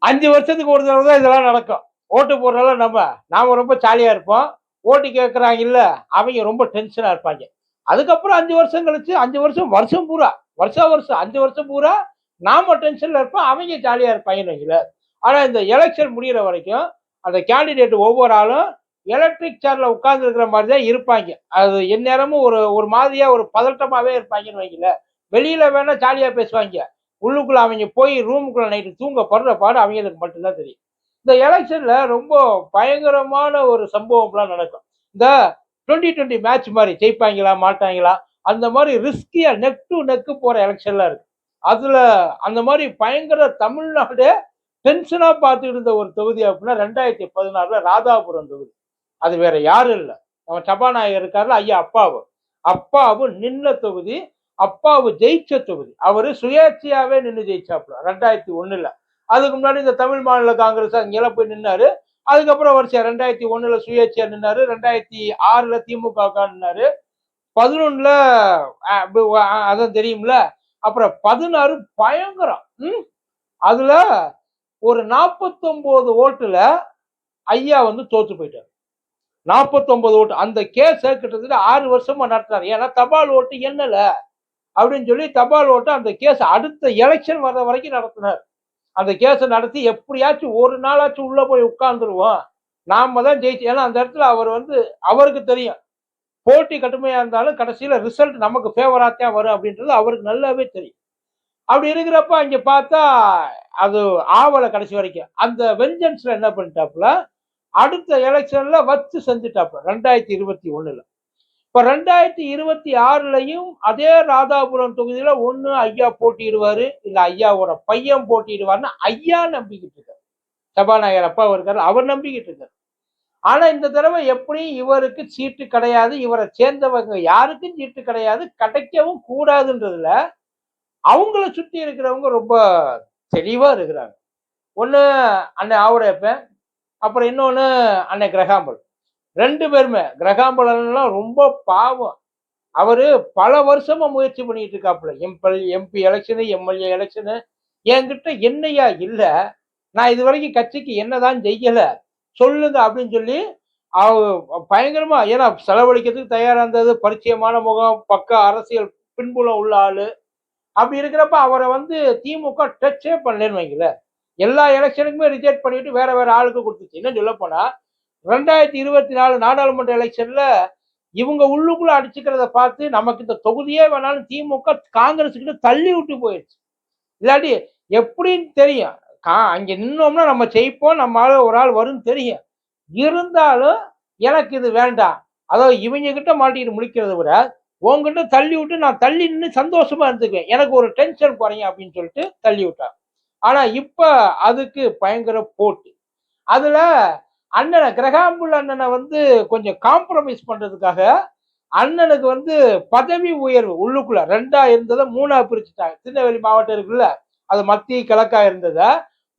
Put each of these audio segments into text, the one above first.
5 வருஷத்துக்கு ஒரு தடவை தான் இதெல்லாம் நடக்கும். ஓட்டு போடுறதால நாம ரொம்ப ஜாலியா இருப்போம். ஓட்டு கேட்கறாங்கல்ல, அவங்க ரொம்ப டென்ஷனா இருப்பாங்க. அதுக்கப்புறம் 5 வருஷம் கழிச்சு 5 வருஷம் வருஷம் பூரா, வருஷம் 5 வருஷம் பூரா நாம டென்ஷன்ல இருப்போம். அவங்க ஜாலியா இருப்பாங்கன்னு வைங்களேன். ஆனா இந்த எலெக்ஷன் முடியிற வரைக்கும் அந்த கேண்டிடேட் ஒவ்வொரு ஆளும் எலக்ட்ரிக் சேர்ல உட்கார்ந்து இருக்கிற மாதிரி தான் இருப்பாங்க. அது எந்நேரமும் ஒரு ஒரு மாதிரியா ஒரு பதட்டமாவே இருப்பாங்கன்னு வைங்களேன். வெளியில வேணா ஜாலியா பேசுவாங்க. உள்ளுக்குள்ள அவங்க போய் ரூமுக்குள்ள நைட்டு தூங்க படுற பாடு அவங்களுக்கு மட்டும்தான் தெரியும். இந்த எலெக்ஷன்ல ரொம்ப பயங்கரமான ஒரு சம்பவம்லாம் நடக்கும். இந்த 2020 மேட்ச் மாதிரி ஜெயிப்பாங்களா மாட்டாங்களா அந்த மாதிரி ரிஸ்கியா நெக் டு நெக் போற எலெக்ஷன்லாம் இருக்கு. அதுல அந்த மாதிரி பயங்கர தமிழ்நாடு டென்ஷனா பார்த்துட்டு இருந்த ஒரு தொகுதி அப்படின்னா 2016 ராதாபுரம் தொகுதி. அது வேற யாரும் இல்ல. நம்ம சபாநாயகர் இருக்காருல்ல ஐயா அப்பாவு. அப்பாவு நின்ன தொகுதி. அப்பாவு ஜெயிச்ச தொகுதி. அவரு சுயேட்சையாவே நின்னு ஜெயிச்சாப்புல 2001. அதுக்கு முன்னாடி இந்த தமிழ் மாநில காங்கிரஸ் அங்கெல்லாம் போய் நின்னாரு. அதுக்கப்புறம் வருஷம் 2001 சுயேட்சையா நின்னாரு. 2006 திமுக நின்னாரு. 11 அதான் தெரியும்ல. அப்புறம் 16 பயங்கரம். அதுல ஒரு 49 ஓட்டுல ஐயா வந்து தோத்து போயிட்டாரு. 49 ஓட்டு. அந்த கேஸ கிட்டத்தட்ட 6 வருஷமா நடத்துறாரு. ஏன்னா தபால் ஓட்டு எண்ணல அப்படின்னு சொல்லி தபால் ஓட்டு அந்த கேஸ் அடுத்த எலெக்ஷன் வர்ற வரைக்கும் நடத்தினார். அந்த கேஸை நடத்தி எப்படியாச்சும் ஒரு நாளாச்சும் உள்ள போய் உட்கார்ந்துருவோம். நாம தான் ஜெயிச்சு. ஏன்னா அந்த இடத்துல அவர் வந்து அவருக்கு தெரியும். போட்டி கடுமையா இருந்தாலும் கடைசியில ரிசல்ட் நமக்கு ஃபேவரா தான் வரும் அப்படின்றது அவருக்கு நல்லாவே தெரியும். அப்படி இருக்கிறப்ப அங்க பார்த்தா அது ஆவல கடைசி வரைக்கும். அந்த வெஞ்சன்ஸ்ல என்ன பண்ணிட்டாப்புல அடுத்த எலெக்ஷன்ல வச்சு செஞ்சுட்டாப்புல 2021. இப்ப 2026லயும் அதே ராதாபுரம் தொகுதியில ஒண்ணு ஐயா போட்டியிடுவாரு, இல்ல ஐயாவோட பையன் போட்டியிடுவாருன்னு ஐயா நம்பிக்கிட்டு இருக்காரு. சபாநாயகர் அப்பா இருக்காரு, அவர் நம்பிக்கிட்டு இருக்காரு. ஆனா இந்த தடவை எப்படியும் இவருக்கு சீட்டு கிடையாது. இவரை சேர்ந்தவங்க யாருக்கும் சீட்டு கிடையாது. கிடைக்கவும் கூடாதுன்றதுல அவங்கள சுத்தி இருக்கிறவங்க ரொம்ப தெளிவா இருக்கிறாங்க. ஒண்ணு அண்ணன் ஆவுடையப்பன், அப்புறம் இன்னொன்னு அண்ணன் கிரகாம்பல். 2 பேருமே கிரகாம்பலம்லாம் ரொம்ப பாவம். அவரு பல வருஷமா முயற்சி பண்ணிட்டு இருக்காப்புல. MP election, MLA election. என்கிட்ட என்னையா இல்ல, நான் இது வரைக்கும் கட்சிக்கு என்னதான் செய்யல சொல்லுங்க அப்படின்னு சொல்லி பயங்கரமா, ஏன்னா செலவழிக்கிறதுக்கு தயாரா இருந்தது. பரிச்சயமான முகம், பக்க அரசியல் பின்புலம் உள்ள ஆளு. அப்படி இருக்கிறப்ப அவரை வந்து திமுக டச்சே பண்ணலன்னு வைங்களேன். எல்லா எலெக்ஷனுக்குமே ரிஜெக்ட் பண்ணிட்டு வேற வேற ஆளுக்கு கொடுத்துச்சு. இன்னும் சொல்ல போனா 2024 நாடாளுமன்ற எலெக்ஷன்ல இவங்க உள்ளுக்குள்ள அடிச்சுக்கிறத பார்த்து நமக்கு இந்த தொகுதியே வேணாலும் திமுக காங்கிரஸ் கிட்ட தள்ளி விட்டு போயிடுச்சு. இல்லாட்டி எப்படின்னு தெரியும். அங்க நின்னோம்னா நம்ம ஜெயிப்போம், நம்ம ஆளு ஒரு ஆள் வரும்னு தெரியும். இருந்தாலும் எனக்கு இது வேண்டாம். அதாவது இவங்க கிட்ட மாட்டிட்டு முடிக்கிறத விட உங்ககிட்ட தள்ளி விட்டு நான் தள்ளி நின்று சந்தோஷமா இருந்துக்குவேன். எனக்கு ஒரு டென்ஷன் குறையும் அப்படின்னு சொல்லிட்டு தள்ளி விட்டாங்க. ஆனா இப்ப அதுக்கு பயங்கர போட்டி. அதுல அண்ணனை கிரகாம்புல் அண்ணனை வந்து கொஞ்சம் காம்ப்ரமைஸ் பண்றதுக்காக அண்ணனுக்கு வந்து பதவி உயர்வு உள்ளுக்குள்ள 2ஆ இருந்ததை 3ஆ பிரிச்சுட்டாங்க. திருநெல்வேலி மாவட்டம் இருக்குல்ல, அது மத்திய கிழக்கா இருந்தத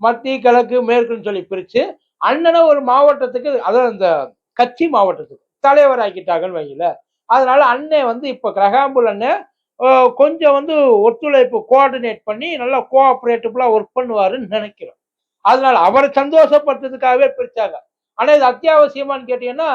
மத்திய கிழக்கு மேற்குன்னு சொல்லி பிரிச்சு அண்ணனை ஒரு மாவட்டத்துக்கு, அதாவது இந்த கட்சி மாவட்டத்துக்கு தலைவர் ஆக்கிட்டாங்கன்னு வைங்கள. அதனால அண்ணன் வந்து இப்ப கிரகாம்புல் அண்ணன் கொஞ்சம் வந்து ஒத்துழைப்பு கோஆர்டினேட் பண்ணி நல்லா கோஆபரேட்டிவ்லா ஒர்க் பண்ணுவாருன்னு நினைக்கிறோம். அதனால அவரை சந்தோஷப்படுத்துறதுக்காகவே பிரிச்சாங்க. ஆனா இது அத்தியாவசியமான்னு கேட்டீங்கன்னா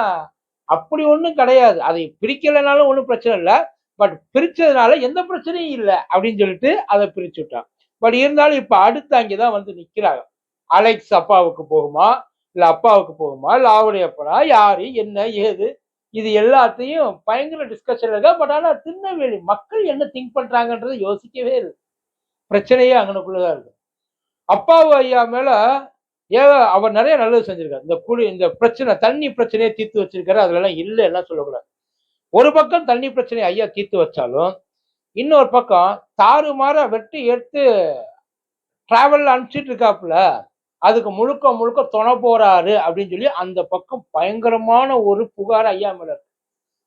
அப்படி ஒண்ணும் கிடையாது. அதை பிரிக்கலைனாலும் ஒன்றும் பிரச்சனை இல்லை. பட் பிரிச்சதுனால எந்த பிரச்சனையும் இல்லை அப்படின்னு சொல்லிட்டு அதை பிரிச்சு விட்டாங்க. பட் இருந்தாலும் இப்ப அடுத்து அங்கேதான் வந்து நிக்கிறாங்க. அலெக்ஸ் அப்பாவுக்கு போகுமா, இல்ல அப்பாவுக்கு போகுமா, இல்ல ஆவுடைய அப்பனா, யாரு என்ன ஏது, இது எல்லாத்தையும் பயங்கர டிஸ்கஷன் இருக்கா. பட் ஆனா திருநெல்வேலி மக்கள் என்ன திங்க் பண்றாங்கன்றதை யோசிக்கவே இல்லை. பிரச்சனையே அங்கனுக்குள்ளதான் இருக்கு. அப்பாவு ஐயா மேல அவர் நிறைய நல்லது செஞ்சிருக்காரு. இந்த பிரச்சனை தண்ணி பிரச்சனையை தீர்த்து வச்சிருக்காரு. அதுல எல்லாம் இல்ல எல்லாம் சொல்லக்கூடாது. ஒரு பக்கம் தண்ணி பிரச்சனை ஐயா தீர்த்து வச்சாலும் இன்னொரு பக்கம் தாறுமாற வெட்டி எடுத்து டிராவல் அனுப்பிச்சிட்டு இருக்காப்புல. அதுக்கு முழுக்க முழுக்க துணை போறாரு அப்படின்னு சொல்லி அந்த பக்கம் பயங்கரமான ஒரு புகார் ஐயா மேல இருக்கு.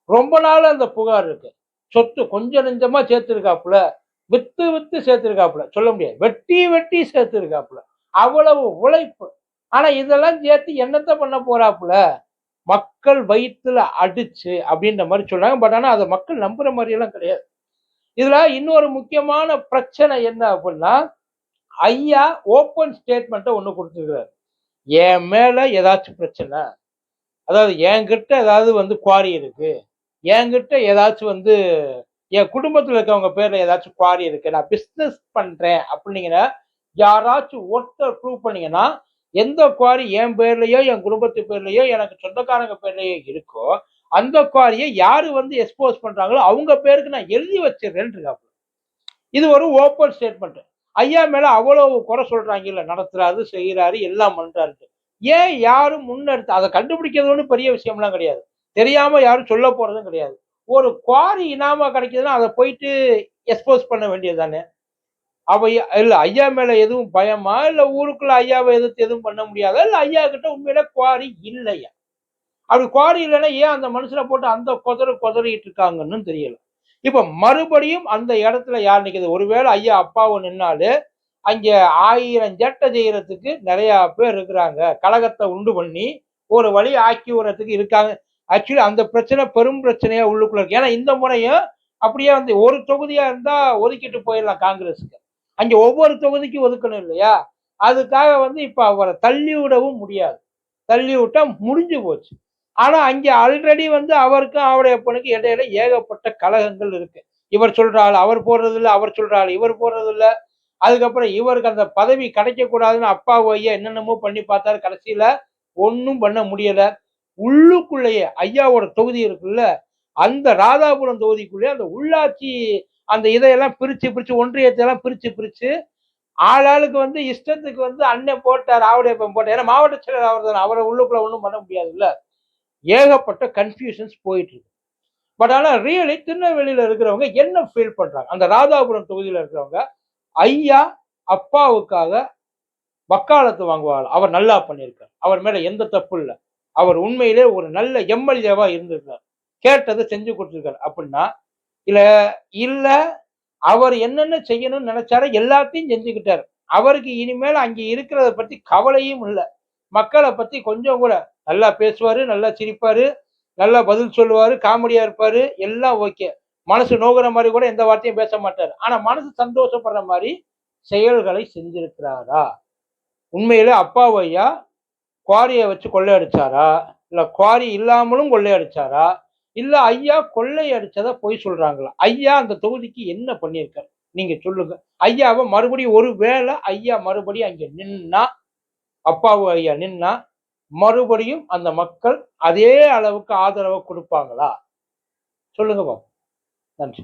ரொம்ப நாள் அந்த புகார் இருக்கு. சொத்து கொஞ்சம் நெஞ்சமா சேர்த்திருக்காப்புல, வித்து வித்து சேர்த்திருக்காப்புல, சொல்ல முடியாது, வெட்டி வெட்டி சேர்த்திருக்காப்புல. அவ்வளவு உழைப்பு. ஆனா இதெல்லாம் சேர்த்து என்னத்த பண்ண போறாப்புல, மக்கள் வயிற்றுல அடிச்சு அப்படின்ற மாதிரி சொல்றாங்க. பட் ஆனா அதை மக்கள் நம்புற மாதிரி எல்லாம் கிடையாது. இதுல இன்னொரு முக்கியமான பிரச்சனை என்ன அப்படின்னா, ஐயா ஓப்பன் ஸ்டேட்மெண்ட்டை ஒண்ணு குடுத்திருக்கிறாரு. என் மேல ஏதாச்சும் பிரச்சனை, அதாவது என்கிட்ட ஏதாவது வந்து குவாரி இருக்கு, என்கிட்ட ஏதாச்சும் வந்து என் குடும்பத்துல இருக்கவங்க பேர்ல ஏதாச்சும் குவாரி இருக்கு, நான் பிசினஸ் பண்றேன் அப்படிங்கிற யாராச்சும் ஒருத்தர் ப்ரூவ் பண்ணீங்கன்னா, எந்த குவாரி என் பேர்லயோ, என் குடும்பத்து பேர்லயோ, எனக்கு சொந்தக்காரங்க பேர்லயோ இருக்கோ, அந்த குவாரிய யாரு வந்து எக்ஸ்போஸ் பண்றாங்களோ அவங்க பேருக்கு நான் எழுதி வச்சிடுறேன்ருக்காப்புல. இது ஒரு ஓப்பன் ஸ்டேட்மெண்ட். ஐயா மேல அவ்வளவு குறை சொல்றாங்கல்ல, நடத்துறாரு, செய்றாரு, எல்லாம் பண்றாருன்ட்டு. ஏன் யாரும் முன்னெடுத்து அத கண்டுபிடிக்கிறது ஒண்ணும் பெரிய விஷயம்லாம் கிடையாது. தெரியாம யாரும் சொல்ல போறதும் கிடையாது. ஒரு குவாரி இனாமா கிடைக்குதுன்னா, அத போயிட்டு எக்ஸ்போஸ் பண்ண வேண்டியது தானே! இல்ல ஐயா மேல எதுவும் பயமா? இல்ல ஊருக்குள்ள ஐயாவ எதிர்த்து எதுவும் பண்ண முடியாதா? இல்ல ஐயா கிட்ட உண்மையிலே குவாரி இல்லையா? அப்படி குவாரி இல்லன்னா ஏன் அந்த மனுஷன போட்டு அந்த கொதறிட்டு இருக்காங்கன்னு தெரியல. இப்ப மறுபடியும் அந்த இடத்துல யார் நிக்குது? ஒருவேளை ஐயா அப்பாவும் நின்னாலு, அங்க 1000 சேட்டை செய்யறதுக்கு நெறைய பேர் இருக்கிறாங்க. கலகத்த உண்டு பண்ணி, ஒரு வழி ஆக்கி விடுறதுக்கு இருக்காங்க. ஆக்சுவலி அந்த பிரச்சனை பெரும் பிரச்சனையா உள்ளுக்குள்ள இருக்கு. ஏன்னா இந்த முறையும் அப்படியே வந்து ஒரு தொகுதியா இருந்தா ஒதுக்கிட்டு போயிடலாம் காங்கிரஸ்க்கு. அங்க ஒவ்வொரு தொகுதிக்கும் ஒதுக்கணும் இல்லையா? அதுக்காக வந்து இப்ப அவர தள்ளி விடவும் முடியாது. தள்ளி விட்டா முடிஞ்சு போச்சு. ஆனா அங்க ஆல்ரெடி வந்து அவருக்கும் அவருடைய அப்பனுக்கும் இடையில ஏகப்பட்ட கலகங்கள் இருக்கு. இவர் சொல்ற ஆள் அவர் போடுறது இல்ல, அவர் சொல்ற ஆள் இவர் போடுறது இல்ல. அதுக்கப்புறம் இவருக்கு அந்த பதவி கிடைக்கக் கூடாதுன்னு அப்பா ஐயா என்னென்னமோ பண்ணி பார்த்தாரு. கடைசியில ஒண்ணும் பண்ண முடியல. உள்ளுக்குள்ளேயே ஐயாவோட தொகுதி இருக்குல்ல, அந்த ராதாபுரம் தொகுதிக்குள்ளேயே அந்த உள்ளாட்சி அந்த இதையெல்லாம் பிரிச்சு, பிரிச்சு ஒன்றியத்தை எல்லாம் பிரிச்சு, பிரிச்சு ஆளாளுக்கு வந்து இஷ்டத்துக்கு வந்து அண்ணன் போட்டார், ஆவுடையப்பன் போட்டார். ஏன்னா மாவட்ட செயலர் அவர் தானே. அவர உள்ளுக்குள்ள ஒண்ணும் பண்ண முடியாதுல்ல. ஏகப்பட்ட கன்ஃபியூஷன்ஸ் போயிட்டு இருக்கு. பட் ஆனா ரியலி திருநெல்வேலியில இருக்கிறவங்க என்ன ஃபீல் பண்றாங்க? அந்த ராதாபுரம் தொகுதியில இருக்கிறவங்க, ஐயா அப்பாவுக்காக வக்காலத்து வாங்குவாங்க. அவர் நல்லா பண்ணியிருக்கார். அவர் மேல எந்த தப்பு இல்ல. அவர் உண்மையிலே ஒரு நல்ல எம்.எல்.ஏ.வா இருந்திருக்கார். கேட்டத செஞ்சு குடுத்திருக்காரு. அப்படின்னா, இல்ல இல்ல அவர் என்னென்ன செய்யணும்னு நினைச்சாரோ எல்லாத்தையும் செஞ்சுக்கிட்டாரு. அவருக்கு இனிமேல் அங்க இருக்கிறத பத்தி கவலையும் இல்ல. மக்கள பத்தி கொஞ்சம் கூட நல்லா பேசுவாரு, நல்லா சிரிப்பாரு, நல்லா பதில் சொல்லுவாரு, காமெடியா இருப்பாரு, எல்லாம் ஓகே. மனசு நோகுற மாரி கூட எந்த வார்த்தையும் பேச மாட்டாரு. ஆனா மனசு சந்தோஷப்படுற மாரி செயல்களை செஞ்சிருக்கிறாரா? உண்மையிலே அப்பாவு ஐயா குவாரிய வச்சு கொள்ளையடிச்சாரா? இல்ல குவாரி இல்லாமலும் கொள்ளையடிச்சாரா? இல்ல ஐயா கொள்ளையடிச்சதா பொய் சொல்றாங்களா? ஐயா அந்த தொகுதிக்கு என்ன பண்ணியிருக்காரு? நீங்க சொல்லுங்க. ஐயாவ மறுபடியும் ஒரு வேள ஐயா மறுபடியும் அங்க நின்னா, அப்பாவு ஐயா நின்னா, மறுபடியும் அந்த மக்கள் அதே அளவுக்கு ஆதரவ குடுப்பாங்களா? சொல்லுங்க பாப்போம். நன்றி.